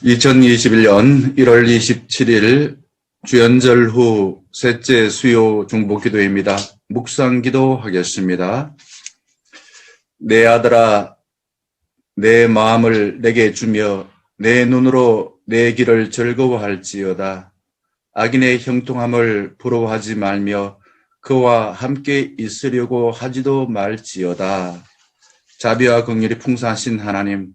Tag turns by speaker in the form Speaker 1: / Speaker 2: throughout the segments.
Speaker 1: 2021년 1월 27일 주연절 후 셋째 수요 중보기도입니다. 묵상기도 하겠습니다. 내 아들아, 내 마음을 내게 주며 내 눈으로 내 길을 즐거워할지어다. 악인의 형통함을 부러워하지 말며 그와 함께 있으려고 하지도 말지어다. 자비와 긍휼이 풍성하신 하나님,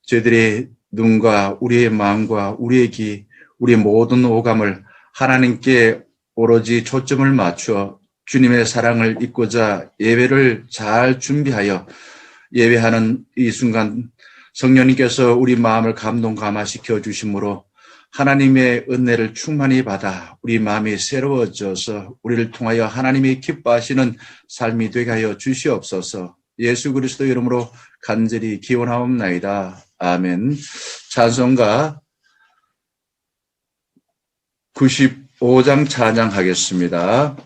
Speaker 1: 저희들의 눈과 우리의 마음과 우리의 귀, 우리의 모든 오감을 하나님께 오로지 초점을 맞추어 주님의 사랑을 잊고자 예배를 잘 준비하여 예배하는 이 순간 성령님께서 우리 마음을 감동감화시켜 주심으로 하나님의 은혜를 충만히 받아 우리 마음이 새로워져서 우리를 통하여 하나님이 기뻐하시는 삶이 되게 하여 주시옵소서. 예수 그리스도 이름으로 간절히 기원하옵나이다. 아멘. 찬송가 95장 찬양하겠습니다.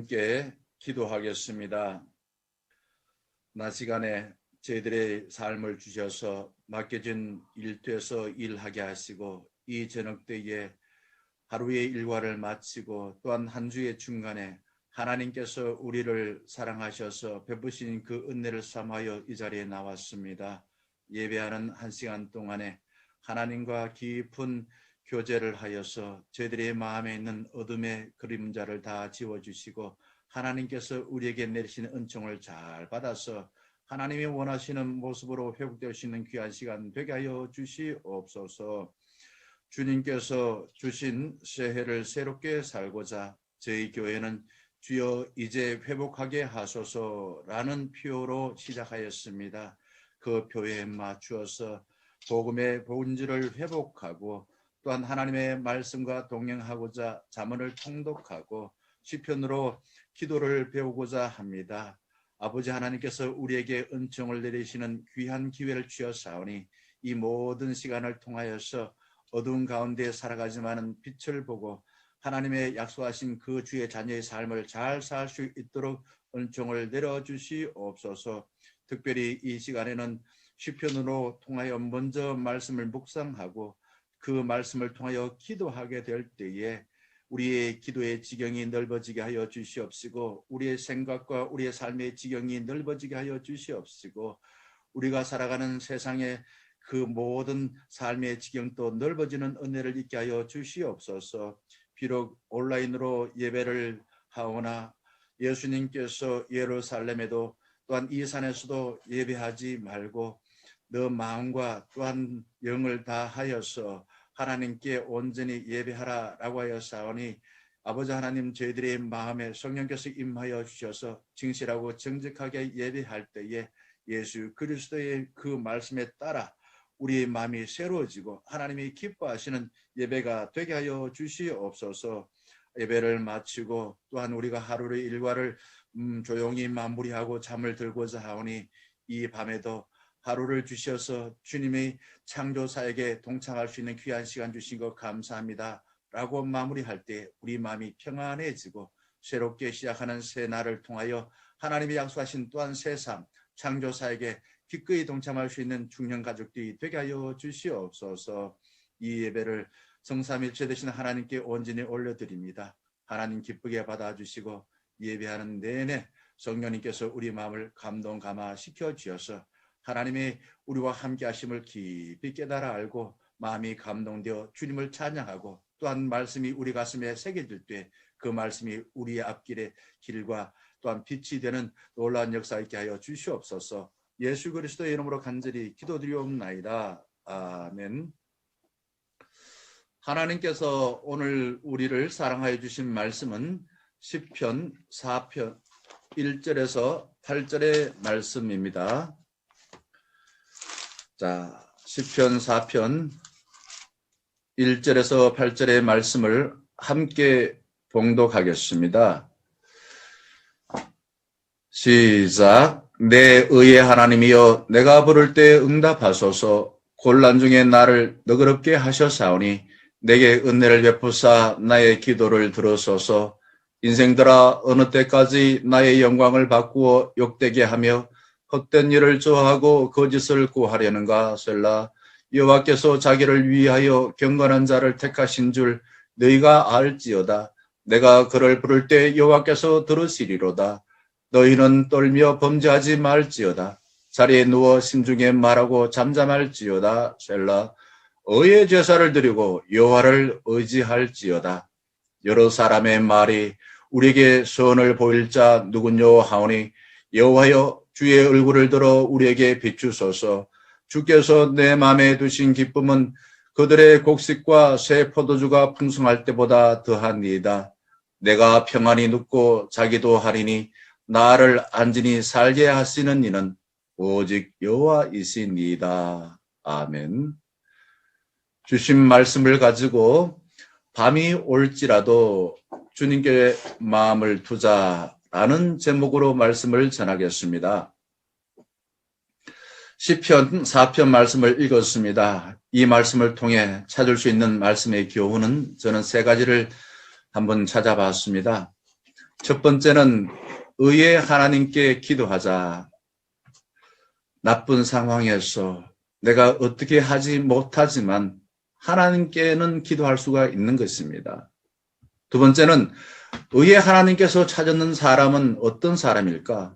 Speaker 1: 함께 기도하겠습니다. 낮 시간에 저희들의 삶을 주셔서 맡겨진 일터에서 일하게 하시고 이 저녁 때에 하루의 일과를 마치고 또한 한 주의 중간에 하나님께서 우리를 사랑하셔서 베푸신 그 은혜를 삼하여 이 자리에 나왔습니다. 예배하는 한 시간 동안에 하나님과 깊은 교제를 하여서 저희들의 마음에 있는 어둠의 그림자를 다 지워주시고 하나님께서 우리에게 내리시는 은총을 잘 받아서 하나님이 원하시는 모습으로 회복될 수 있는 귀한 시간 되게 하여 주시옵소서. 주님께서 주신 새해를 새롭게 살고자 저희 교회는 주여 이제 회복하게 하소서라는 표로 시작하였습니다. 그 표에 맞추어서 복음의 본질을 회복하고 또한 하나님의 말씀과 동행하고자 잠언을 통독하고 시편으로 기도를 배우고자 합니다. 아버지 하나님께서 우리에게 은총을 내리시는 귀한 기회를 주셨사오니 이 모든 시간을 통하여서 어두운 가운데 살아가지만은 빛을 보고 하나님의 약속하신 그 주의 자녀의 삶을 잘 살 수 있도록 은총을 내려주시옵소서. 특별히 이 시간에는 시편으로 통하여 먼저 말씀을 묵상하고 그 말씀을 통하여 기도하게 될 때에 우리의 기도의 지경이 넓어지게 하여 주시옵시고 우리의 생각과 우리의 삶의 지경이 넓어지게 하여 주시옵시고 우리가 살아가는 세상의 그 모든 삶의 지경도 넓어지는 은혜를 있게 하여 주시옵소서. 비록 온라인으로 예배를 하오나 예수님께서 예루살렘에도 또한 이 산에서도 예배하지 말고 너 마음과 또한 영을 다하여서 하나님께 온전히 예배하라라고 하였사오니 아버지 하나님 저희들의 마음에 성령께서 임하여 주셔서 진실하고 정직하게 예배할 때에 예수 그리스도의 그 말씀에 따라 우리의 마음이 새로워지고 하나님이 기뻐하시는 예배가 되게 하여 주시옵소서. 예배를 마치고 또한 우리가 하루의 일과를 조용히 마무리하고 잠을 들고자 하오니 이 밤에도 하루를 주셔서 주님의 창조사에게 동참할 수 있는 귀한 시간 주신 것 감사합니다 라고 마무리할 때 우리 마음이 평안해지고 새롭게 시작하는 새 날을 통하여 하나님이 약속하신 또한 새 삶 창조사에게 기꺼이 동참할 수 있는 중년 가족들이 되게 하여 주시옵소서. 이 예배를 성삼일체 되신 하나님께 온전히 올려드립니다. 하나님 기쁘게 받아주시고 예배하는 내내 성령님께서 우리 마음을 감동 감화시켜 주셔서 하나님의 우리와 함께 하심을 깊이 깨달아 알고 마음이 감동되어 주님을 찬양하고 또한 말씀이 우리 가슴에 새겨질 때 그 말씀이 우리의 앞길의 길과 또한 빛이 되는 놀라운 역사 있게 하여 주시옵소서. 예수 그리스도의 이름으로 간절히 기도드리옵나이다. 아멘. 하나님께서 오늘 우리를 사랑하여 주신 말씀은 시편 4편 1절에서 8절의 말씀입니다. 자, 시편 4편 1절에서 8절의 말씀을 함께 봉독하겠습니다. 시작. 내 의의 하나님이여 내가 부를 때 응답하소서. 곤란 중에 나를 너그럽게 하셨사오니 내게 은혜를 베푸사 나의 기도를 들으소서. 인생들아 어느 때까지 나의 영광을 바꾸어 욕되게 하며 헛된 일을 좋아하고 거짓을 구하려는가. 셀라. 여호와께서 자기를 위하여 경건한 자를 택하신 줄 너희가 알지어다. 내가 그를 부를 때 여호와께서 들으시리로다. 너희는 떨며 범죄하지 말지어다. 자리에 누워 심중에 말하고 잠잠할지어다. 셀라. 의의 제사를 드리고 여호와를 의지할지어다. 여러 사람의 말이 우리에게 선을 보일 자 누구뇨 하오니 여호와여 주의 얼굴을 들어 우리에게 비추소서. 주께서 내 마음에 두신 기쁨은 그들의 곡식과 새 포도주가 풍성할 때보다 더하니이다. 내가 평안히 눕고 자기도 하리니 나를 안전히 살게 하시는 이는 오직 여호와이시니이다. 아멘. 주신 말씀을 가지고 밤이 올지라도 주님께 마음을 두자라는 제목으로 말씀을 전하겠습니다. 시편 4편 말씀을 읽었습니다. 이 말씀을 통해 찾을 수 있는 말씀의 교훈은 저는 세 가지를 한번 찾아봤습니다. 첫 번째는 의의 하나님께 기도하자. 나쁜 상황에서 내가 어떻게 하지 못하지만 하나님께는 기도할 수가 있는 것입니다. 두 번째는 의의 하나님께서 찾는 사람은 어떤 사람일까?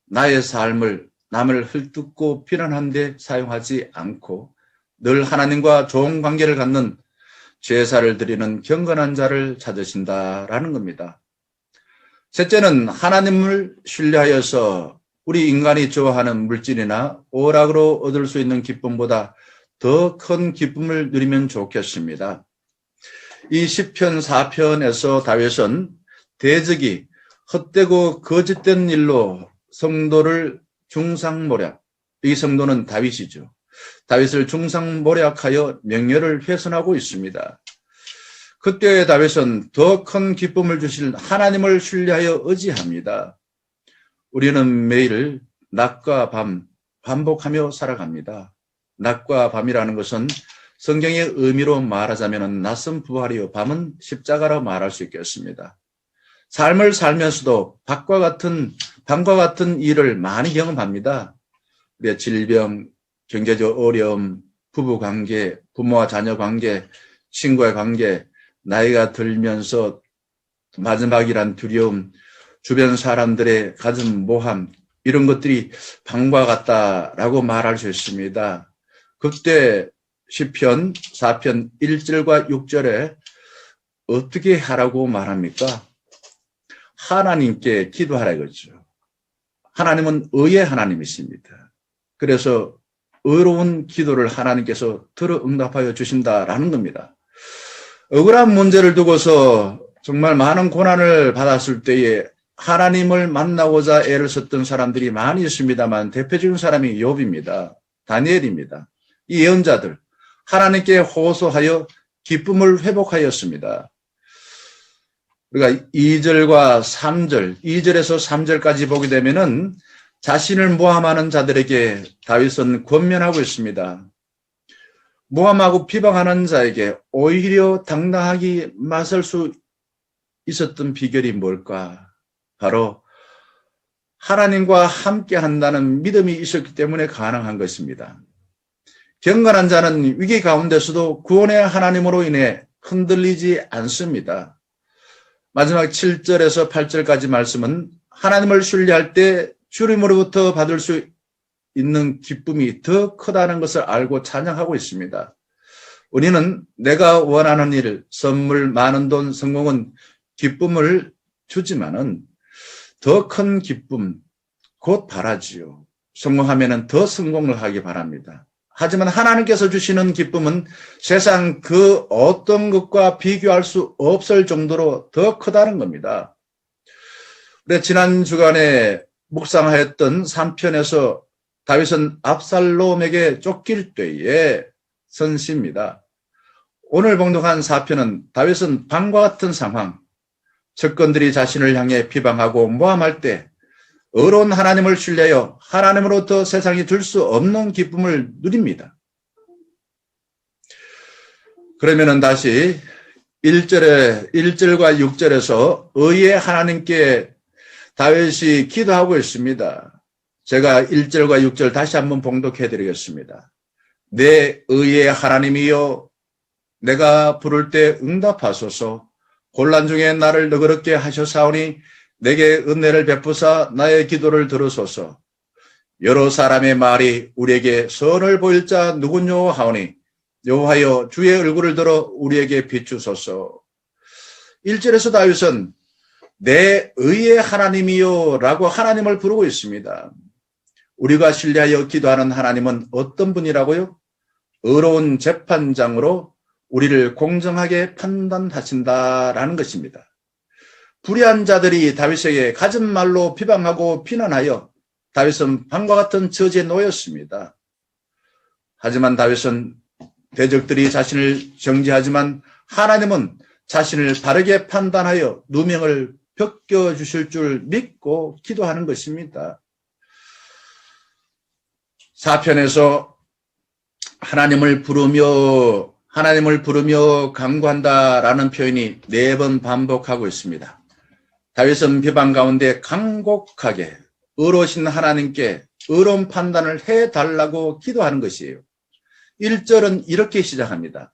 Speaker 1: 나의 삶을 남을 헐뜯고 비난하는 데 사용하지 않고 늘 하나님과 좋은 관계를 갖는 제사를 드리는 경건한 자를 찾으신다라는 겁니다. 셋째는 하나님을 신뢰하여서 우리 인간이 좋아하는 물질이나 오락으로 얻을 수 있는 기쁨보다 더 큰 기쁨을 누리면 좋겠습니다. 이 시편 4편에서 다윗은 대적이 헛되고 거짓된 일로 성도를 중상모략, 이 성도는 다윗이죠. 다윗을 중상모략하여 명예를 훼손하고 있습니다. 그때 다윗은 더 큰 기쁨을 주실 하나님을 신뢰하여 의지합니다. 우리는 매일 낮과 밤 반복하며 살아갑니다. 낮과 밤이라는 것은 성경의 의미로 말하자면 낮은 부활이요 밤은 십자가로 말할 수 있겠습니다. 삶을 살면서도 밤과 같은 일을 많이 경험합니다. 우리의 질병, 경제적 어려움, 부부관계, 부모와 자녀 관계, 친구의 관계, 나이가 들면서 마지막이란 두려움, 주변 사람들의 가진 모함, 이런 것들이 밤과 같다라고 말할 수 있습니다. 그때 시편 4편 1절과 6절에 어떻게 하라고 말합니까? 하나님께 기도하라 이거죠. 하나님은 의의 하나님이십니다. 그래서 의로운 기도를 하나님께서 들어 응답하여 주신다라는 겁니다. 억울한 문제를 두고서 정말 많은 고난을 받았을 때에 하나님을 만나고자 애를 썼던 사람들이 많이 있습니다만 대표적인 사람이 욥입니다. 다니엘입니다. 이 예언자들 하나님께 호소하여 기쁨을 회복하였습니다. 우리가 2절과 3절, 2절에서 3절까지 보게 되면은 자신을 모함하는 자들에게 다윗은 권면하고 있습니다. 모함하고 비방하는 자에게 오히려 당당하게 맞설 수 있었던 비결이 뭘까? 바로 하나님과 함께 한다는 믿음이 있었기 때문에 가능한 것입니다. 경건한 자는 위기 가운데서도 구원의 하나님으로 인해 흔들리지 않습니다. 마지막 7절에서 8절까지 말씀은 하나님을 신뢰할 때 주님으로부터 받을 수 있는 기쁨이 더 크다는 것을 알고 찬양하고 있습니다. 우리는 내가 원하는 일, 선물, 많은 돈, 성공은 기쁨을 주지만은 더 큰 기쁨 곧 바라지요. 성공하면은 더 성공을 하기 바랍니다. 하지만 하나님께서 주시는 기쁨은 세상 그 어떤 것과 비교할 수 없을 정도로 더 크다는 겁니다. 우리 지난 주간에 묵상하였던 3편에서 다윗은 압살롬에게 쫓길 때의 선시입니다. 오늘 봉독한 4편은 다윗은 밤과 같은 상황, 적군들이 자신을 향해 비방하고 모함할 때 의로운 하나님을 신뢰하여 하나님으로부터 세상이 줄 수 없는 기쁨을 누립니다. 그러면은 다시 1절과 6절에서 의의 하나님께 다윗이 기도하고 있습니다. 제가 1절과 6절 다시 한번 봉독해 드리겠습니다. 내 의의 하나님이여 내가 부를 때 응답하소서. 곤란 중에 나를 너그럽게 하셨사오니 내게 은혜를 베푸사 나의 기도를 들으소서. 여러 사람의 말이 우리에게 선을 보일 자 누구뇨 하오니 여호와여 주의 얼굴을 들어 우리에게 비추소서. 1절에서 다윗은 내 의의 하나님이요 라고 하나님을 부르고 있습니다. 우리가 신뢰하여 기도하는 하나님은 어떤 분이라고요? 의로운 재판장으로 우리를 공정하게 판단하신다라는 것입니다. 불의한 자들이 다윗에게 가진 말로 비방하고 비난하여 다윗은 밤과 같은 처지에 놓였습니다. 하지만 다윗은 대적들이 자신을 정죄하지만 하나님은 자신을 바르게 판단하여 누명을 벗겨주실 줄 믿고 기도하는 것입니다. 4편에서 하나님을 부르며 간구한다라는 표현이 4번 반복하고 있습니다. 다윗은 비방 가운데 간곡하게 의로우신 하나님께 의로운 판단을 해달라고 기도하는 것이에요. 1절은 이렇게 시작합니다.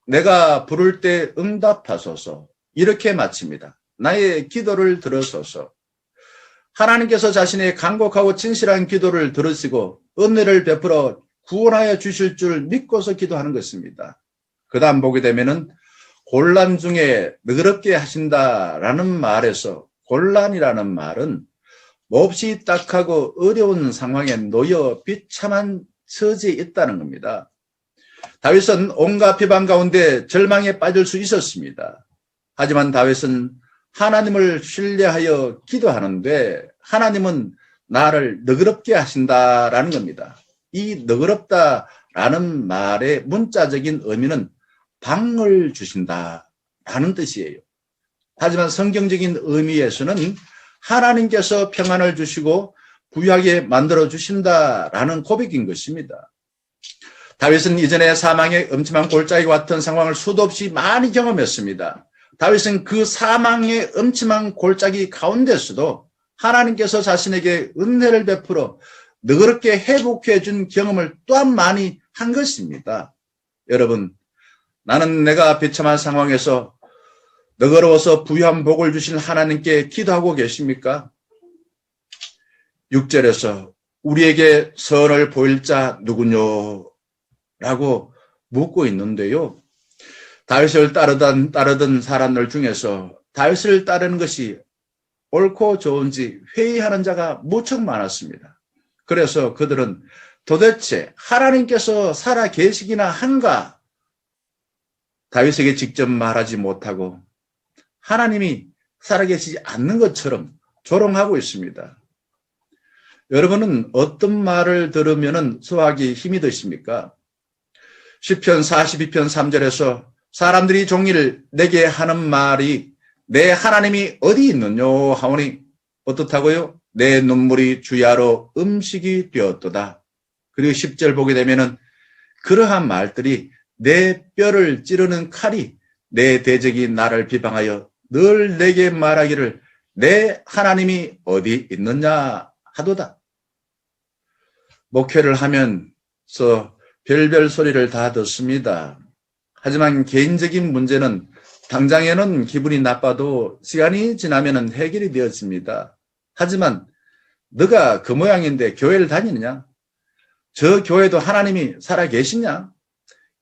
Speaker 1: 내가 부를 때 응답하소서. 이렇게 마칩니다. 나의 기도를 들으소서. 하나님께서 자신의 간곡하고 진실한 기도를 들으시고 은혜를 베풀어 구원하여 주실 줄 믿고서 기도하는 것입니다. 그 다음 보게 되면은 곤란 중에 너그럽게 하신다라는 말에서 곤란이라는 말은 몹시 딱하고 어려운 상황에 놓여 비참한 처지에 있다는 겁니다. 다윗은 온갖 비방 가운데 절망에 빠질 수 있었습니다. 하지만 다윗은 하나님을 신뢰하여 기도하는데 하나님은 나를 너그럽게 하신다라는 겁니다. 이 너그럽다라는 말의 문자적인 의미는 방을 주신다라는 뜻이에요. 하지만 성경적인 의미에서는 하나님께서 평안을 주시고 부유하게 만들어 주신다라는 고백인 것입니다. 다윗은 이전에 사망의 음침한 골짜기와 같은 상황을 수도 없이 많이 경험했습니다. 다윗은 그 사망의 음침한 골짜기 가운데서도 하나님께서 자신에게 은혜를 베풀어 너그럽게 회복해 준 경험을 또한 많이 한 것입니다. 여러분, 나는 내가 비참한 상황에서 너그러워서 부유한 복을 주신 하나님께 기도하고 계십니까? 6절에서 우리에게 선을 보일 자 누구뇨? 라고 묻고 있는데요. 다윗을 따르던 사람들 중에서 다윗을 따르는 것이 옳고 좋은지 회의하는 자가 무척 많았습니다. 그래서 그들은 도대체 하나님께서 살아 계시기나 한가? 다윗에게 직접 말하지 못하고 하나님이 살아계시지 않는 것처럼 조롱하고 있습니다. 여러분은 어떤 말을 들으면 소화하기 힘이 드십니까? 시편 42편 3절에서 사람들이 종일 내게 하는 말이 내 하나님이 어디 있느뇨 하오니 어떻다고요? 내 눈물이 주야로 음식이 되었도다. 그리고 10절 보게 되면은 그러한 말들이 내 뼈를 찌르는 칼이 내 대적이 나를 비방하여 늘 내게 말하기를 내 하나님이 어디 있느냐 하도다. 목회를 하면서 별별 소리를 다 듣습니다. 하지만 개인적인 문제는 당장에는 기분이 나빠도 시간이 지나면 해결이 되었습니다. 하지만 너가 그 모양인데 교회를 다니느냐? 저 교회도 하나님이 살아 계시냐?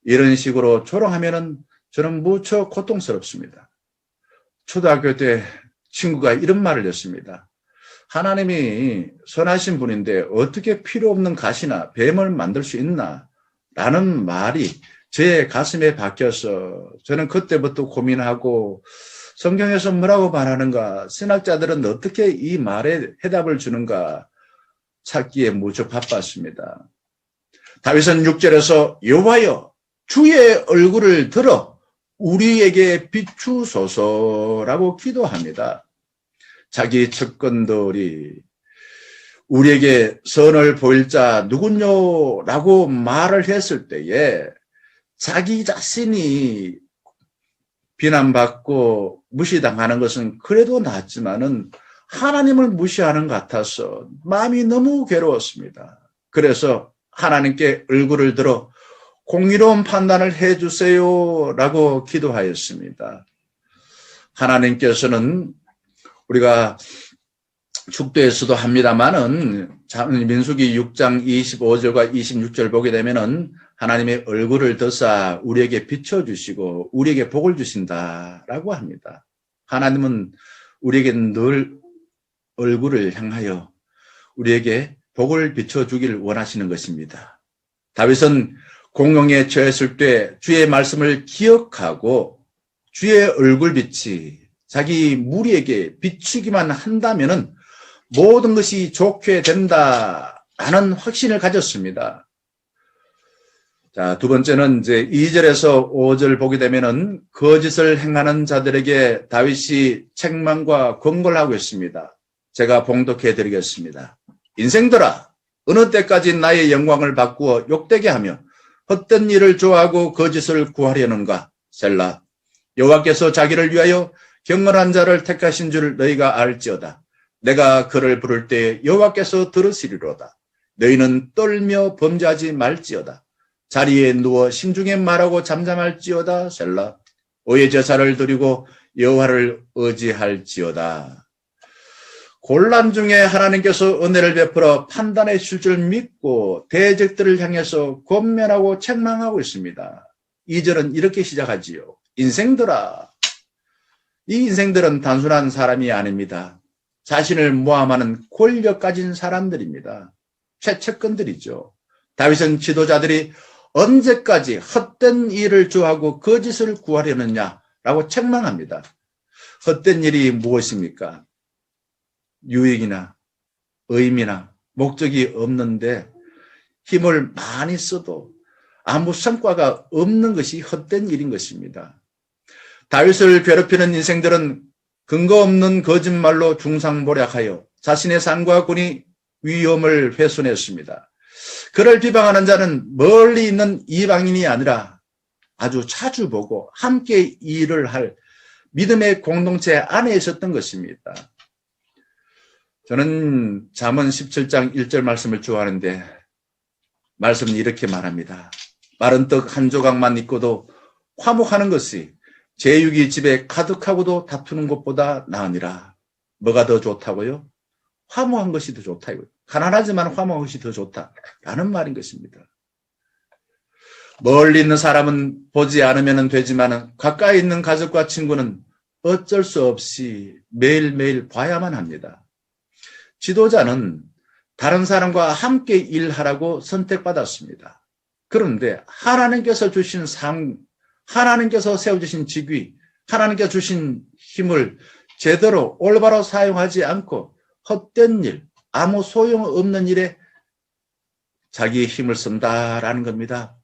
Speaker 1: 이런 식으로 조롱하면은 저는 무척 고통스럽습니다. 초등학교 때 친구가 이런 말을 했습니다. 하나님이 선하신 분인데 어떻게 필요 없는 가시나 뱀을 만들 수 있나? 라는 말이 제 가슴에 박혀서 저는 그때부터 고민하고 성경에서 뭐라고 말하는가, 신학자들은 어떻게 이 말에 해답을 주는가 찾기에 무척 바빴습니다. 다윗은 6절에서 여호와여 주의 얼굴을 들어 우리에게 비추소서라고 기도합니다. 자기 측근들이 우리에게 선을 보일 자 누구뇨? 라고 말을 했을 때에 자기 자신이 비난받고 무시당하는 것은 그래도 낫지만은 하나님을 무시하는 것 같아서 마음이 너무 괴로웠습니다. 그래서 하나님께 얼굴을 들어 공의로운 판단을 해주세요 라고 기도하였습니다. 하나님께서는 우리가 축도에서도 합니다만은 민수기 6장 25절과 26절 보게 되면은 하나님의 얼굴을 드사 우리에게 비춰주시고 우리에게 복을 주신다라고 합니다. 하나님은 우리에게 늘 얼굴을 향하여 우리에게 복을 비춰주기를 원하시는 것입니다. 다윗은 공경에 처했을 때 주의 말씀을 기억하고 주의 얼굴빛이 자기 무리에게 비추기만 한다면은 모든 것이 좋게 된다라는 확신을 가졌습니다. 자, 두 번째는 이제 2절에서 5절 보게 되면은 거짓을 행하는 자들에게 다윗이 책망과 권고를 하고 있습니다. 제가 봉독해 드리겠습니다. 인생들아, 어느 때까지 나의 영광을 바꾸어 욕되게 하며 헛된 일을 좋아하고 거짓을 구하려는가? 셀라. 여호와께서 자기를 위하여 경건한 자를 택하신 줄 너희가 알지어다. 내가 그를 부를 때 여호와께서 들으시리로다. 너희는 떨며 범죄하지 말지어다. 자리에 누워 심중에 말하고 잠잠할지어다. 셀라. 오해 제사를 드리고 여호와를 의지할지어다. 곤란 중에 하나님께서 은혜를 베풀어 판단해 주실 줄 믿고 대적들을 향해서 권면하고 책망하고 있습니다. 2절은 이렇게 시작하지요. 인생들아. 이 인생들은 단순한 사람이 아닙니다. 자신을 모함하는 권력 가진 사람들입니다. 최측근들이죠. 다윗은 지도자들이 언제까지 헛된 일을 좋아하고 거짓을 구하려느냐라고 책망합니다. 헛된 일이 무엇입니까? 유익이나 의미나 목적이 없는데 힘을 많이 써도 아무 성과가 없는 것이 헛된 일인 것입니다. 다윗을 괴롭히는 인생들은 근거 없는 거짓말로 중상모략하여 자신의 상과 군이 위엄을 훼손했습니다. 그를 비방하는 자는 멀리 있는 이방인이 아니라 아주 자주 보고 함께 일을 할 믿음의 공동체 안에 있었던 것입니다. 저는 잠언 17장 1절 말씀을 좋아하는데 말씀은 이렇게 말합니다. 마른 떡 한 조각만 있고도 화목하는 것이 제육이 집에 가득하고도 다투는 것보다 나으니라. 뭐가 더 좋다고요? 화목한 것이 더 좋다. 가난하지만 화목한 것이 더 좋다라는 말인 것입니다. 멀리 있는 사람은 보지 않으면 되지만 가까이 있는 가족과 친구는 어쩔 수 없이 매일매일 봐야만 합니다. 지도자는 다른 사람과 함께 일하라고 선택받았습니다. 그런데 하나님께서 주신 삶, 하나님께서 세워주신 직위, 하나님께서 주신 힘을 제대로 올바로 사용하지 않고 헛된 일, 아무 소용없는 일에 자기의 힘을 쓴다라는 겁니다.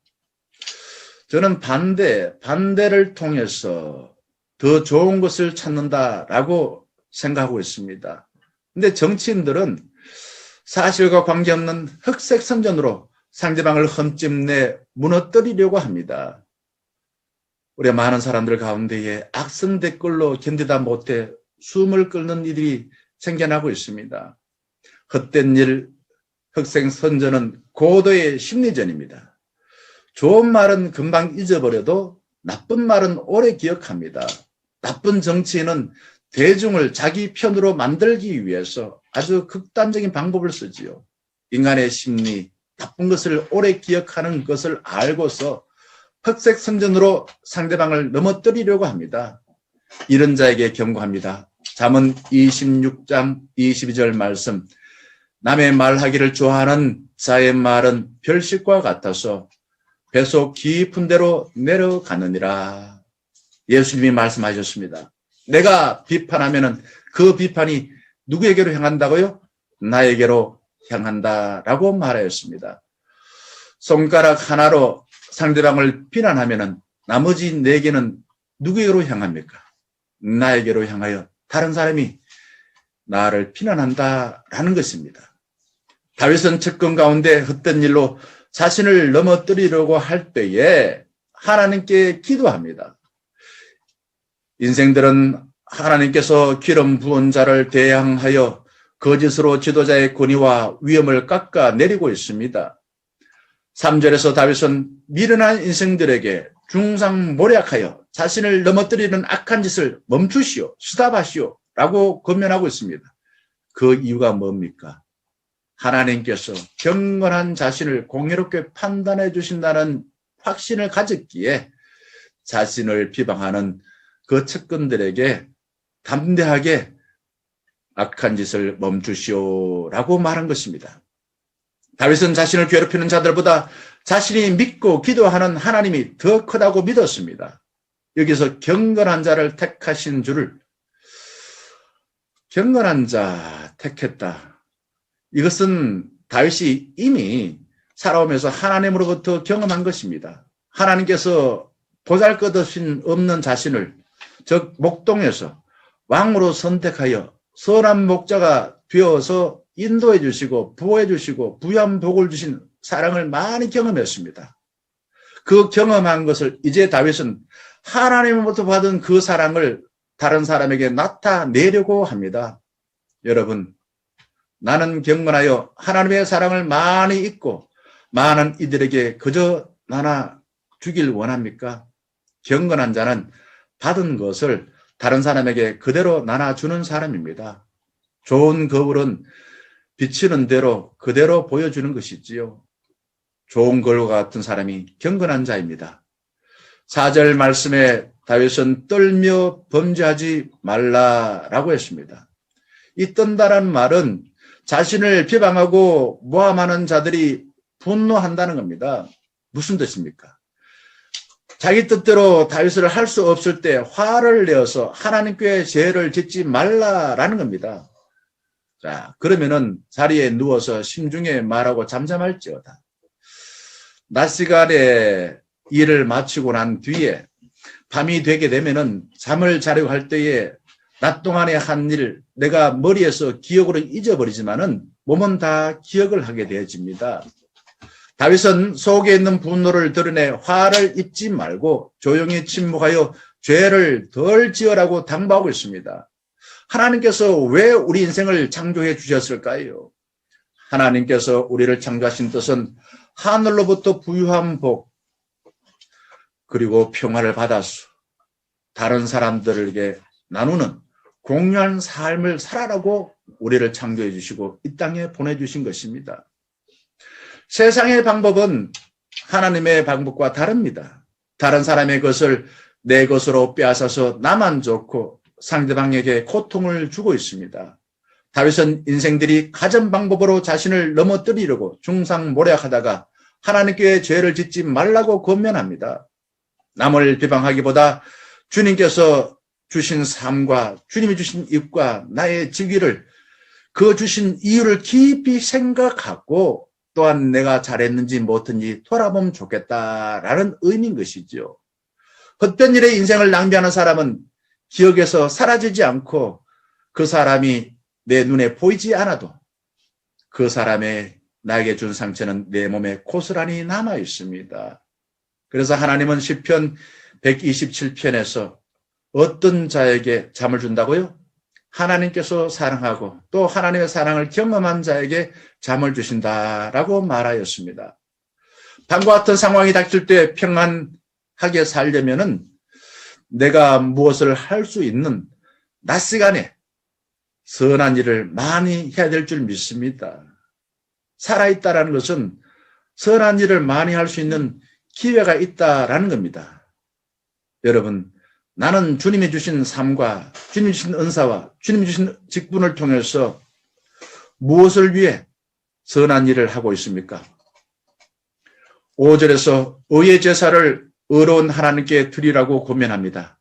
Speaker 1: 저는 반대를 통해서 더 좋은 것을 찾는다라고 생각하고 있습니다. 근데 정치인들은 사실과 관계없는 흑색 선전으로 상대방을 흠집내 무너뜨리려고 합니다. 우리 많은 사람들 가운데에 악성 댓글로 견디다 못해 숨을 끓는 일이 생겨나고 있습니다. 헛된 일, 흑색 선전은 고도의 심리전입니다. 좋은 말은 금방 잊어버려도 나쁜 말은 오래 기억합니다. 나쁜 정치인은 대중을 자기 편으로 만들기 위해서 아주 극단적인 방법을 쓰지요. 인간의 심리, 나쁜 것을 오래 기억하는 것을 알고서 흑색 선전으로 상대방을 넘어뜨리려고 합니다. 이런 자에게 경고합니다. 잠언 26장 22절 말씀. 남의 말하기를 좋아하는 자의 말은 별식과 같아서 배속 깊은 데로 내려가느니라. 예수님이 말씀하셨습니다. 내가 비판하면 그 비판이 누구에게로 향한다고요? 나에게로 향한다라고 말하였습니다. 손가락 하나로 상대방을 비난하면 나머지 4개는 누구에게로 향합니까? 나에게로 향하여 다른 사람이 나를 비난한다라는 것입니다. 다윗은 측근 가운데 헛된 일로 자신을 넘어뜨리려고 할 때에 하나님께 기도합니다. 인생들은 하나님께서 기름 부은 자를 대항하여 거짓으로 지도자의 권위와 위엄을 깎아내리고 있습니다. 3절에서 다윗은 미련한 인생들에게 중상모략하여 자신을 넘어뜨리는 악한 짓을 멈추시오, 스탑하시오 라고 권면하고 있습니다. 그 이유가 뭡니까? 하나님께서 경건한 자신을 공의롭게 판단해 주신다는 확신을 가졌기에 자신을 비방하는 그 측근들에게 담대하게 악한 짓을 멈추시오라고 말한 것입니다. 다윗은 자신을 괴롭히는 자들보다 자신이 믿고 기도하는 하나님이 더 크다고 믿었습니다. 여기서 경건한 자를 택하신 줄을, 경건한 자 택했다. 이것은 다윗이 이미 살아오면서 하나님으로부터 경험한 것입니다. 하나님께서 보잘것없는 자신을 즉 목동에서 왕으로 선택하여 선한 목자가 되어서 인도해 주시고 보호해 주시고 부유한 복을 주신 사랑을 많이 경험했습니다. 그 경험한 것을 이제 다윗은 하나님으로부터 받은 그 사랑을 다른 사람에게 나타내려고 합니다. 여러분, 나는 경건하여 하나님의 사랑을 많이 잊고 많은 이들에게 그저 나눠 주길 원합니까? 경건한 자는 받은 것을 다른 사람에게 그대로 나눠주는 사람입니다. 좋은 거울은 비치는 대로 그대로 보여주는 것이지요. 좋은 거울과 같은 사람이 경건한 자입니다. 4절 말씀에 다윗은 떨며 범죄하지 말라라고 했습니다. 이 떤다라는 말은 자신을 비방하고 모함하는 자들이 분노한다는 겁니다. 무슨 뜻입니까? 자기 뜻대로 다윗을 할 수 없을 때 화를 내어서 하나님께 죄를 짓지 말라라는 겁니다. 자, 그러면은 자리에 누워서 심중에 말하고 잠잠할지어다. 낮 시간에 일을 마치고 난 뒤에 밤이 되게 되면은 잠을 자려고 할 때에 낮 동안에 한 일 내가 머리에서 기억으로 잊어버리지만은 몸은 다 기억을 하게 되어집니다. 다윗은 속에 있는 분노를 드러내 화를 입지 말고 조용히 침묵하여 죄를 덜 지으라고 당부하고 있습니다. 하나님께서 왜 우리 인생을 창조해 주셨을까요? 하나님께서 우리를 창조하신 뜻은 하늘로부터 부유한 복 그리고 평화를 받아서 다른 사람들에게 나누는 공유한 삶을 살아라고 우리를 창조해 주시고 이 땅에 보내주신 것입니다. 세상의 방법은 하나님의 방법과 다릅니다. 다른 사람의 것을 내 것으로 빼앗아서 나만 좋고 상대방에게 고통을 주고 있습니다. 다윗은 인생들이 가전 방법으로 자신을 넘어뜨리려고 중상모략하다가 하나님께 죄를 짓지 말라고 권면합니다. 남을 비방하기보다 주님께서 주신 삶과 주님이 주신 입과 나의 직위를 그 주신 이유를 깊이 생각하고 또한 내가 잘했는지 못했는지 돌아보면 좋겠다라는 의미인 것이죠. 헛된 일에 인생을 낭비하는 사람은 기억에서 사라지지 않고 그 사람이 내 눈에 보이지 않아도 그 사람의 나에게 준 상처는 내 몸에 고스란히 남아 있습니다. 그래서 하나님은 시편 127편에서 어떤 자에게 잠을 준다고요? 하나님께서 사랑하고 또 하나님의 사랑을 경험한 자에게 잠을 주신다라고 말하였습니다. 밤과 같은 상황이 닥칠 때 평안하게 살려면은 내가 무엇을 할 수 있는 낮 시간에 선한 일을 많이 해야 될 줄 믿습니다. 살아있다라는 것은 선한 일을 많이 할 수 있는 기회가 있다라는 겁니다. 여러분, 나는 주님이 주신 삶과 주님이 주신 은사와 주님이 주신 직분을 통해서 무엇을 위해 선한 일을 하고 있습니까? 5절에서 의의 제사를 의로운 하나님께 드리라고 권면합니다.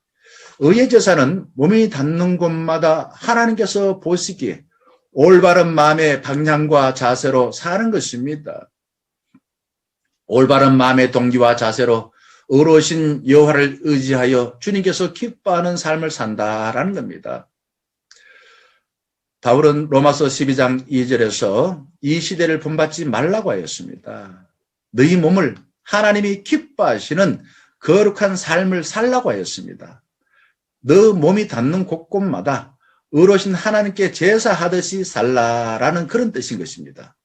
Speaker 1: 의의 제사는 몸이 닿는 곳마다 하나님께서 보시기에 올바른 마음의 방향과 자세로 사는 것입니다. 올바른 마음의 동기와 자세로 의로우신 여호와를 의지하여 주님께서 기뻐하는 삶을 산다라는 겁니다. 바울은 로마서 12장 2절에서 이 시대를 본받지 말라고 하였습니다. 너희 몸을 하나님이 기뻐하시는 거룩한 삶을 살라고 하였습니다. 너 몸이 닿는 곳곳마다 의로우신 하나님께 제사하듯이 살라라는 그런 뜻인 것입니다.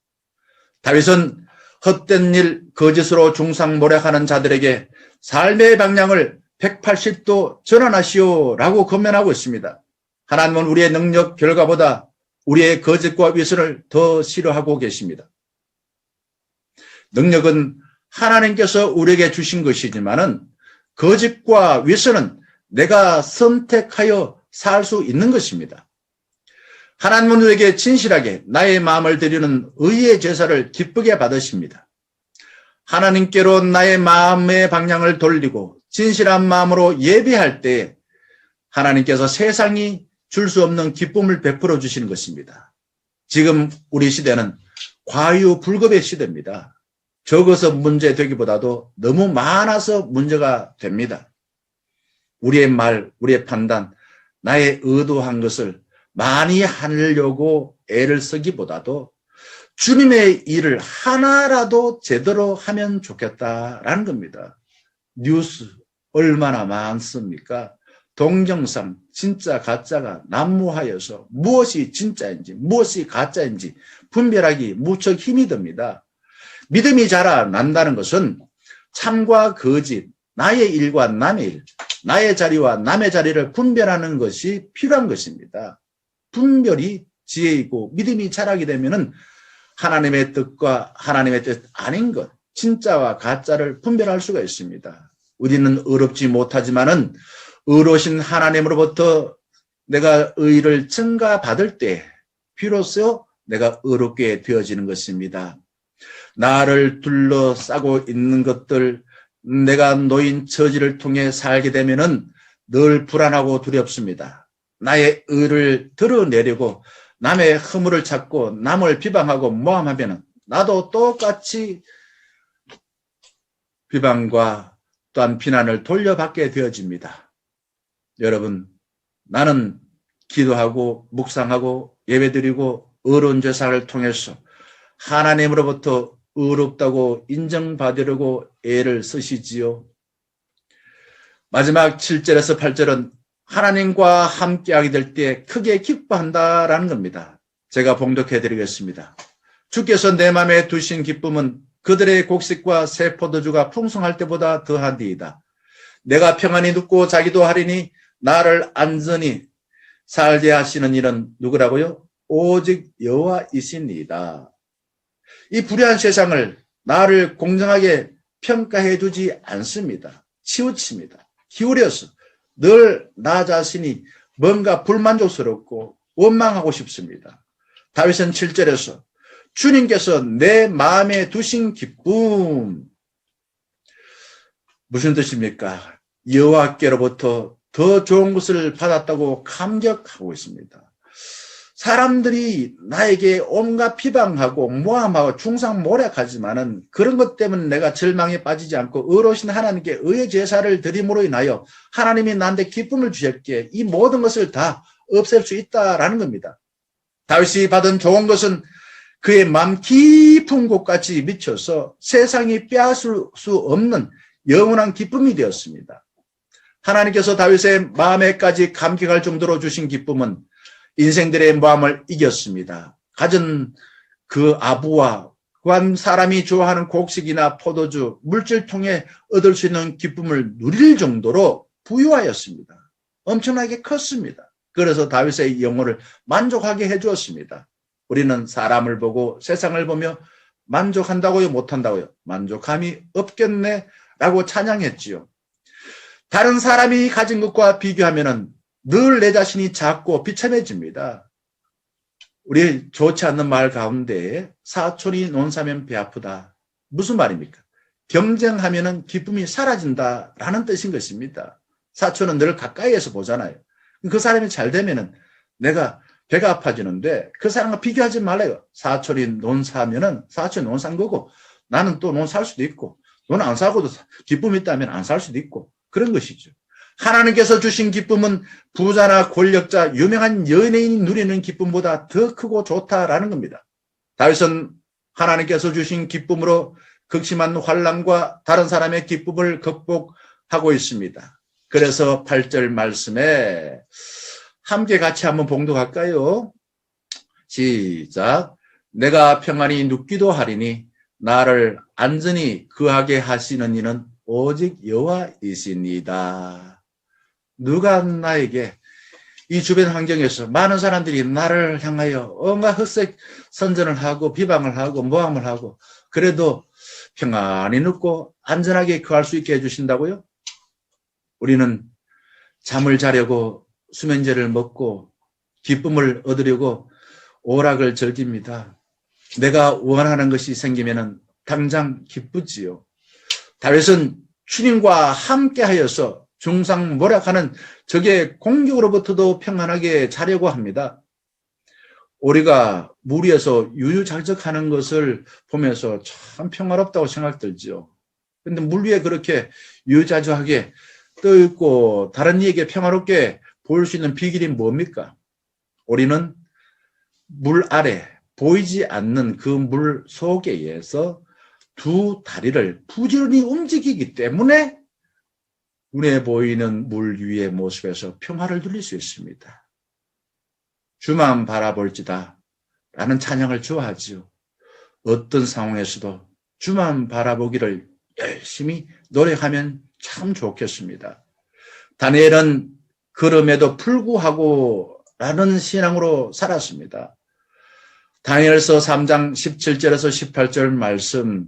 Speaker 1: 다윗은 헛된 일, 거짓으로 중상모략하는 자들에게 삶의 방향을 180도 전환하시오라고 권면하고 있습니다. 하나님은 우리의 능력 결과보다 우리의 거짓과 위선을 더 싫어하고 계십니다. 능력은 하나님께서 우리에게 주신 것이지만은 거짓과 위선은 내가 선택하여 살 수 있는 것입니다. 하나님은 우리에게 진실하게 나의 마음을 드리는 의의 제사를 기쁘게 받으십니다. 하나님께로 나의 마음의 방향을 돌리고 진실한 마음으로 예배할 때 하나님께서 세상이 줄 수 없는 기쁨을 베풀어 주시는 것입니다. 지금 우리 시대는 과유불급의 시대입니다. 적어서 문제 되기보다도 너무 많아서 문제가 됩니다. 우리의 말, 우리의 판단, 나의 의도한 것을 많이 하려고 애를 쓰기보다도 주님의 일을 하나라도 제대로 하면 좋겠다라는 겁니다. 뉴스 얼마나 많습니까? 동영상 진짜 가짜가 난무하여서 무엇이 진짜인지 무엇이 가짜인지 분별하기 무척 힘이 듭니다. 믿음이 자라난다는 것은 참과 거짓, 나의 일과 남의 일, 나의 자리와 남의 자리를 분별하는 것이 필요한 것입니다. 분별이 지혜이고 믿음이 자라게 되면은 하나님의 뜻과 하나님의 뜻 아닌 것, 진짜와 가짜를 분별할 수가 있습니다. 우리는 의롭지 못하지만은 의로우신 하나님으로부터 내가 의를 증가받을 때 비로소 내가 의롭게 되어지는 것입니다. 나를 둘러싸고 있는 것들, 내가 놓인 처지를 통해 살게 되면은 늘 불안하고 두렵습니다. 나의 의를 드러내려고 남의 허물을 찾고 남을 비방하고 모함하면은 나도 똑같이 비방과 또한 비난을 돌려받게 되어집니다. 여러분, 나는 기도하고 묵상하고 예배드리고 의로운 제사를 통해서 하나님으로부터 의롭다고 인정받으려고 애를 쓰시지요. 마지막 7절에서 8절은 하나님과 함께하게 될 때 크게 기뻐한다라는 겁니다. 제가 봉독해 드리겠습니다. 주께서 내 마음에 두신 기쁨은 그들의 곡식과 새 포도주가 풍성할 때보다 더한디이다. 내가 평안히 눕고 자기도 하리니 나를 안전히 살게 하시는 이는 누구라고요? 오직 여호와이시니이다. 이 불의한 세상을 나를 공정하게 평가해 주지 않습니다. 치우칩니다. 기울여서 늘 나 자신이 뭔가 불만족스럽고 원망하고 싶습니다. 다윗은 7절에서 주님께서 내 마음에 두신 기쁨, 무슨 뜻입니까? 여호와께로부터 더 좋은 것을 받았다고 감격하고 있습니다. 사람들이 나에게 온갖 비방하고 모함하고 중상모략하지만은 그런 것 때문에 내가 절망에 빠지지 않고 의로우신 하나님께 의의 제사를 드림으로 인하여 하나님이 나한테 기쁨을 주셨기에 이 모든 것을 다 없앨 수 있다라는 겁니다. 다윗이 받은 좋은 것은 그의 마음 깊은 곳까지 미쳐서 세상이 빼앗을 수 없는 영원한 기쁨이 되었습니다. 하나님께서 다윗의 마음에까지 감격할 정도로 주신 기쁨은 인생들의 마음을 이겼습니다. 가진 그 아부와 관 사람이 좋아하는 곡식이나 포도주, 물질 통해 얻을 수 있는 기쁨을 누릴 정도로 부유하였습니다. 엄청나게 컸습니다. 그래서 다윗의 영혼을 만족하게 해주었습니다. 우리는 사람을 보고 세상을 보며 만족한다고요? 못한다고요? 만족함이 없겠네 라고 찬양했지요. 다른 사람이 가진 것과 비교하면은 늘 내 자신이 작고 비참해집니다. 우리 좋지 않는 말 가운데 사촌이 논사면 배 아프다. 무슨 말입니까? 경쟁하면은 기쁨이 사라진다라는 뜻인 것입니다. 사촌은 늘 가까이에서 보잖아요. 그 사람이 잘 되면은 내가 배가 아파지는데 그 사람과 비교하지 말아요. 사촌이 논사면은 사촌이 논산 거고 나는 또 논 살 수도 있고 논 안 사고도 기쁨이 있다면 안 살 수도 있고 그런 것이죠. 하나님께서 주신 기쁨은 부자나 권력자, 유명한 연예인이 누리는 기쁨보다 더 크고 좋다라는 겁니다. 다윗은 하나님께서 주신 기쁨으로 극심한 환난과 다른 사람의 기쁨을 극복하고 있습니다. 그래서 8절 말씀에 함께 같이 한번 봉독할까요? 시작. 내가 평안히 눕기도 하리니 나를 안전히 거하게 하시는 이는 오직 여호와이시니이다. 누가 나에게 이 주변 환경에서 많은 사람들이 나를 향하여 온갖 흑색 선전을 하고 비방을 하고 모함을 하고 그래도 평안히 눕고 안전하게 거할 수 있게 해주신다고요? 우리는 잠을 자려고 수면제를 먹고 기쁨을 얻으려고 오락을 즐깁니다. 내가 원하는 것이 생기면은 당장 기쁘지요. 다윗은 주님과 함께하여서 중상모략하는 적의 공격으로부터도 평안하게 자려고 합니다. 우리가 무리해서 유유작적하는 것을 보면서 참 평화롭다고 생각들죠. 그런데 물 위에 그렇게 유유자적하게 떠있고 다른 이에게 평화롭게 보일 수 있는 비결이 뭡니까? 우리는 물 아래 보이지 않는 그 물 속에서 두 다리를 부지런히 움직이기 때문에 눈에 보이는 물 위의 모습에서 평화를 누릴 수 있습니다. 주만 바라볼지다 라는 찬양을 좋아하지요. 어떤 상황에서도 주만 바라보기를 열심히 노력하면 참 좋겠습니다. 다니엘은 그럼에도 불구하고 라는 신앙으로 살았습니다. 다니엘서 3장 17절에서 18절 말씀,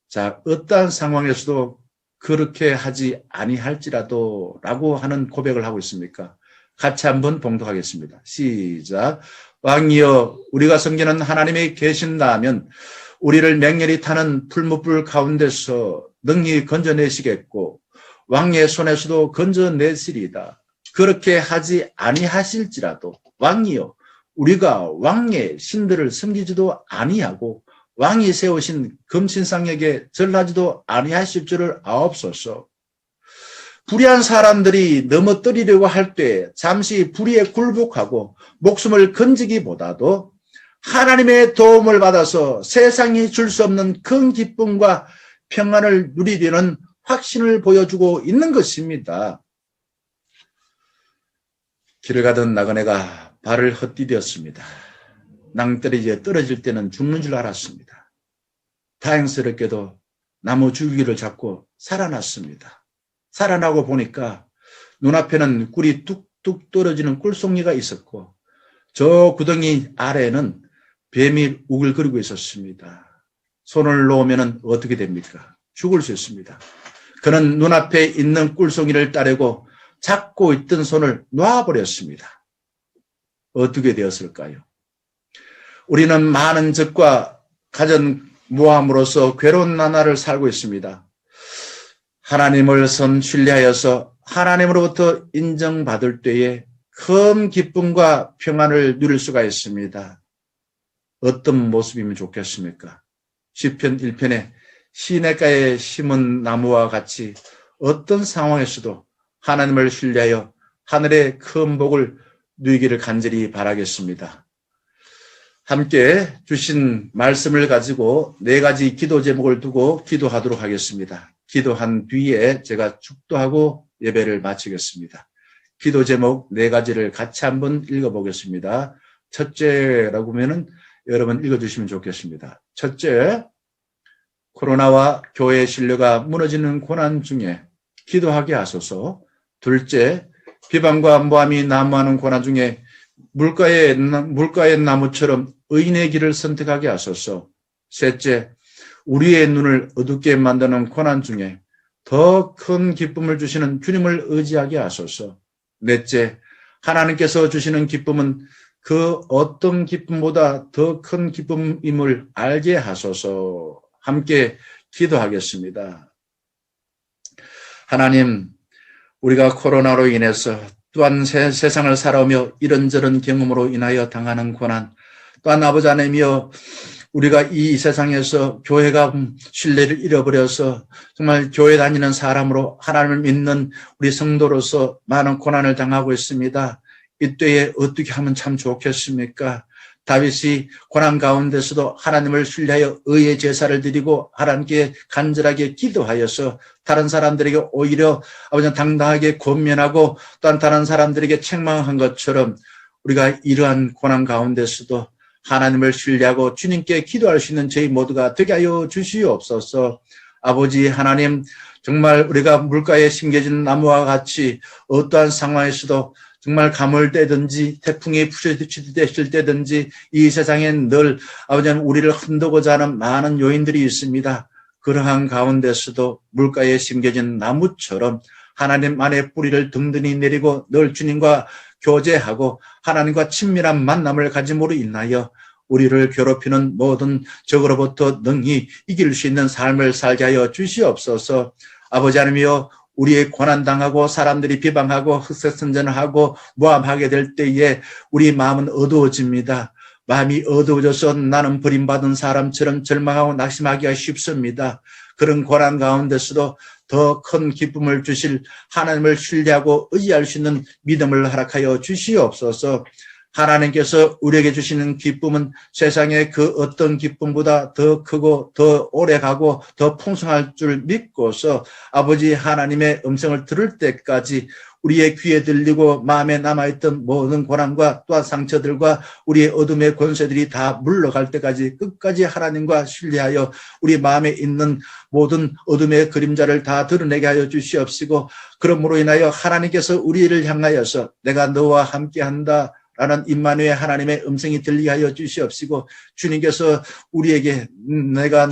Speaker 1: 자, 어떠한 상황에서도 그렇게 하지 아니할지라도 라고 하는 고백을 하고 있습니까? 같이 한번 봉독하겠습니다. 시작. 왕이여, 우리가 섬기는 하나님이 계신다면 우리를 맹렬히 타는 풀무불 가운데서 능히 건져내시겠고 왕의 손에서도 건져내시리이다. 그렇게 하지 아니하실지라도 왕이여, 우리가 왕의 신들을 섬기지도 아니하고 왕이 세우신 금신상에게 절하지도 아니하실 줄을 아옵소서. 불의한 사람들이 넘어뜨리려고 할 때 잠시 불의에 굴복하고 목숨을 건지기보다도 하나님의 도움을 받아서 세상이 줄 수 없는 큰 기쁨과 평안을 누리려는 확신을 보여주고 있는 것입니다. 길을 가던 나그네가 발을 헛디뎠습니다. 낭떠러지에 떨어질 때는 죽는 줄 알았습니다. 다행스럽게도 나무 줄기를 잡고 살아났습니다. 살아나고 보니까 눈앞에는 꿀이 뚝뚝 떨어지는 꿀송이가 있었고 저 구덩이 아래에는 뱀이 우글거리고 있었습니다. 손을 놓으면 어떻게 됩니까? 죽을 수 있습니다. 그는 눈앞에 있는 꿀송이를 따르고 잡고 있던 손을 놔버렸습니다. 어떻게 되었을까요? 우리는 많은 적과 가진 모함으로써 괴로운 나날을 살고 있습니다. 하나님을 신뢰하여서 하나님으로부터 인정받을 때에 큰 기쁨과 평안을 누릴 수가 있습니다. 어떤 모습이면 좋겠습니까? 시편 1편에 시냇가에 심은 나무와 같이 어떤 상황에서도 하나님을 신뢰하여 하늘의 큰 복을 누리기를 간절히 바라겠습니다. 함께 주신 말씀을 가지고 4가지 기도 제목을 두고 기도하도록 하겠습니다. 기도한 뒤에 제가 축도하고 예배를 마치겠습니다. 기도 제목 4가지를 같이 한번 읽어보겠습니다. 첫째라고 하면은 여러분 읽어주시면 좋겠습니다. 첫째, 코로나와 교회의 신뢰가 무너지는 고난 중에 기도하게 하소서. 둘째, 비방과 모함이 난무하는 고난 중에 물가의 나무처럼 의인의 길을 선택하게 하소서. 셋째, 우리의 눈을 어둡게 만드는 고난 중에 더 큰 기쁨을 주시는 주님을 의지하게 하소서. 넷째, 하나님께서 주시는 기쁨은 그 어떤 기쁨보다 더 큰 기쁨임을 알게 하소서. 함께 기도하겠습니다. 하나님, 우리가 코로나로 인해서 또한 세상을 살아오며 이런저런 경험으로 인하여 당하는 고난, 또한 아버지 하나님이여, 우리가 이 세상에서 교회가 신뢰를 잃어버려서 정말 교회 다니는 사람으로 하나님을 믿는 우리 성도로서 많은 고난을 당하고 있습니다. 이때에 어떻게 하면 참 좋겠습니까? 다윗이 고난 가운데서도 하나님을 신뢰하여 의의 제사를 드리고 하나님께 간절하게 기도하여서 다른 사람들에게 오히려 아버지 당당하게 권면하고 또한 다른 사람들에게 책망한 것처럼 우리가 이러한 고난 가운데서도 하나님을 신뢰하고 주님께 기도할 수 있는 저희 모두가 되게 하여 주시옵소서. 아버지 하나님, 정말 우리가 물가에 심겨진 나무와 같이 어떠한 상황에서도 정말 가물대든지 태풍이 부딪힐 때든지 이 세상엔 늘 아버지 하나님 우리를 흔들고자 하는 많은 요인들이 있습니다. 그러한 가운데서도 물가에 심겨진 나무처럼 하나님 안에 뿌리를 든든히 내리고 늘 주님과 교제하고 하나님과 친밀한 만남을 가짐으로 인하여 우리를 괴롭히는 모든 적으로부터 능히 이길 수 있는 삶을 살게 하여 주시옵소서. 아버지 하나님이여, 우리의 고난당하고 사람들이 비방하고 흑색선전을 하고 모함하게 될 때에 우리 마음은 어두워집니다. 마음이 어두워져서 나는 버림받은 사람처럼 절망하고 낙심하기가 쉽습니다. 그런 고난 가운데서도 더 큰 기쁨을 주실 하나님을 신뢰하고 의지할 수 있는 믿음을 허락하여 주시옵소서. 하나님께서 우리에게 주시는 기쁨은 세상의 그 어떤 기쁨보다 더 크고 더 오래가고 더 풍성할 줄 믿고서 아버지 하나님의 음성을 들을 때까지 우리의 귀에 들리고 마음에 남아있던 모든 고난과 또한 상처들과 우리의 어둠의 권세들이 다 물러갈 때까지 끝까지 하나님과 신뢰하여 우리 마음에 있는 모든 어둠의 그림자를 다 드러내게 하여 주시옵시고, 그러므로 인하여 하나님께서 우리를 향하여서 내가 너와 함께한다 라는 임마누엘 하나님의 음성이 들리게 하여 주시옵시고, 주님께서 우리에게 내가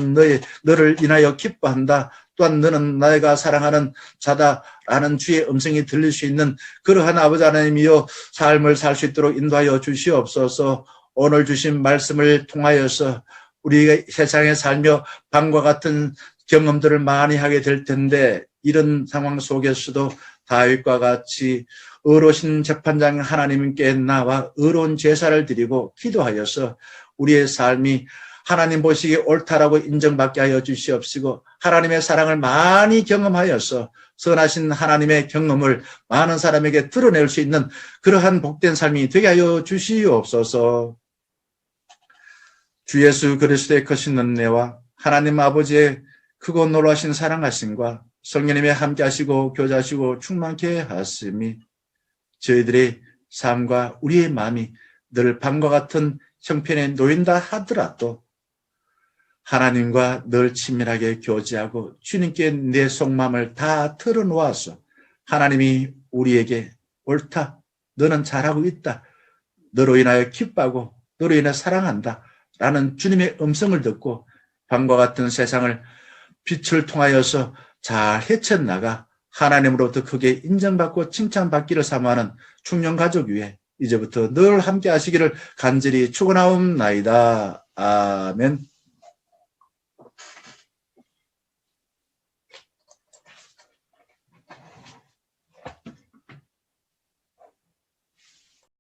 Speaker 1: 너를 인하여 기뻐한다, 또한 너는 내가 사랑하는 자다라는 주의 음성이 들릴 수 있는 그러한 아버지 하나님이여 삶을 살 수 있도록 인도하여 주시옵소서. 오늘 주신 말씀을 통하여서 우리가 세상에 살며 밤과 같은 경험들을 많이 하게 될 텐데, 이런 상황 속에서도 다윗과 같이 의로우신 재판장 하나님께 나와 의로운 제사를 드리고 기도하여서 우리의 삶이 하나님 보시기에 옳다라고 인정받게 하여 주시옵시고, 하나님의 사랑을 많이 경험하여서 선하신 하나님의 경험을 많은 사람에게 드러낼 수 있는 그러한 복된 삶이 되게 하여 주시옵소서. 주 예수 그리스도의 크신 은혜와 하나님 아버지의 크고 놀라신 사랑하심과 성령님의 함께하시고 교제하시고 충만케 하심이 저희들의 삶과 우리의 마음이 늘 밤과 같은 형편에 놓인다 하더라도 하나님과 늘 친밀하게 교제하고 주님께 내 속마음을 다 털어놓아서 하나님이 우리에게 옳다, 너는 잘하고 있다, 너로 인하여 기뻐하고 너로 인하여 사랑한다 라는 주님의 음성을 듣고 밤과 같은 세상을 빛을 통하여서 잘 헤쳐나가 하나님으로부터 크게 인정받고 칭찬받기를 사모하는 충령가족 위에 이제부터 늘 함께 하시기를 간절히 축원하옵나이다. 아멘.